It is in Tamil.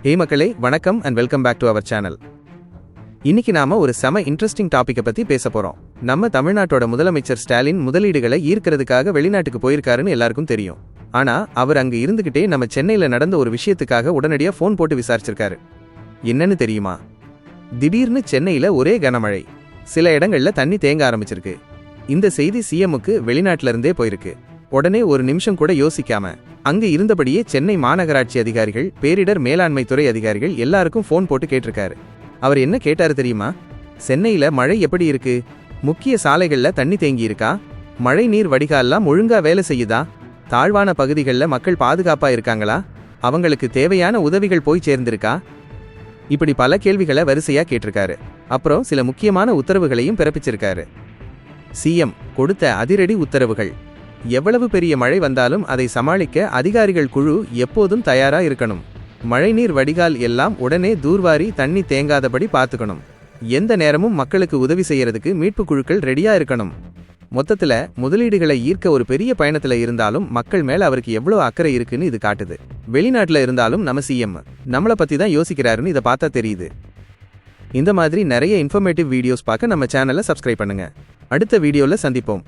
ஹே மக்களே, வணக்கம் and welcome back to our channel. இன்னைக்கு நாம ஒரு செம இன்ட்ரெஸ்டிங் டாபிக்கை பத்தி பேச போறோம். நம்ம தமிழ்நாட்டோட முதலமைச்சர் ஸ்டாலின் முதலீடுகளை ஈர்க்கிறதுக்காக வெளிநாட்டுக்கு போயிருக்காருன்னு எல்லாருக்கும் தெரியும். ஆனா அவர் அங்க இருந்துகிட்டே நம்ம சென்னையில நடந்த ஒரு விஷயத்துக்காக உடனடியா போன் போட்டு விசாரிச்சிருக்காரு. என்னன்னு தெரியுமா? திடீர்னு சென்னையில ஒரே கனமழை, சில இடங்கள்ல தண்ணி தேங்க ஆரம்பிச்சிருக்கு. இந்த செய்தி சிஎம்முக்கு வெளிநாட்டுல இருந்தே போயிருக்கு. உடனே ஒரு நிமிஷம் கூட யோசிக்காம அங்க இருந்தபடியே சென்னை மாநகராட்சி அதிகாரிகள், பேரிடர் மேலாண்மை துறை அதிகாரிகள் எல்லாருக்கும் போன் போட்டு கேட்டிருக்காரு. அவர் என்ன கேட்டாரு தெரியுமா? சென்னையில மழை எப்படி இருக்கு? முக்கிய சாலைகள்ல தண்ணி தேங்கி இருக்கா? மழை நீர் வடிகால்லாம் ஒழுங்கா வேலை செய்யுதா? தாழ்வான பகுதிகளில் மக்கள் பாதுகாப்பா இருக்காங்களா? அவங்களுக்கு தேவையான உதவிகள் போய் சேர்ந்திருக்கா? இப்படி பல கேள்விகளை வரிசையா கேட்டிருக்காரு. அப்புறம் சில முக்கியமான உத்தரவுகளையும் பிறப்பிச்சிருக்காரு. சிஎம் கொடுத்த அதிரடி உத்தரவுகள்: எவ்வளவு பெரிய மழை வந்தாலும் அதை சமாளிக்க அதிகாரிகள் குழு எப்போதும் தயாரா இருக்கணும். மழைநீர் வடிகால் எல்லாம் உடனே தூர்வாரி தண்ணி தேங்காதபடி பார்த்துக்கணும். எந்த நேரமும் மக்களுக்கு உதவி செய்யறதுக்கு மீட்பு குழுக்கள் ரெடியா இருக்கணும். மொத்தத்துல முதலீடுகளை ஈர்க்க ஒரு பெரிய பயணத்துல இருந்தாலும் மக்கள் மேல அவருக்கு எவ்வளவு அக்கறை இருக்குன்னு இது காட்டுது. வெளிநாட்டுல இருந்தாலும் நம்ம சிஎம் நம்மளை பத்தி தான் யோசிக்கிறாருன்னு இதை பார்த்தா தெரியுது. இந்த மாதிரி நிறைய இன்ஃபர்மேட்டிவ் வீடியோஸ் பார்க்க நம்ம சேனலை சப்ஸ்கிரைப் பண்ணுங்க. அடுத்த வீடியோல சந்திப்போம்.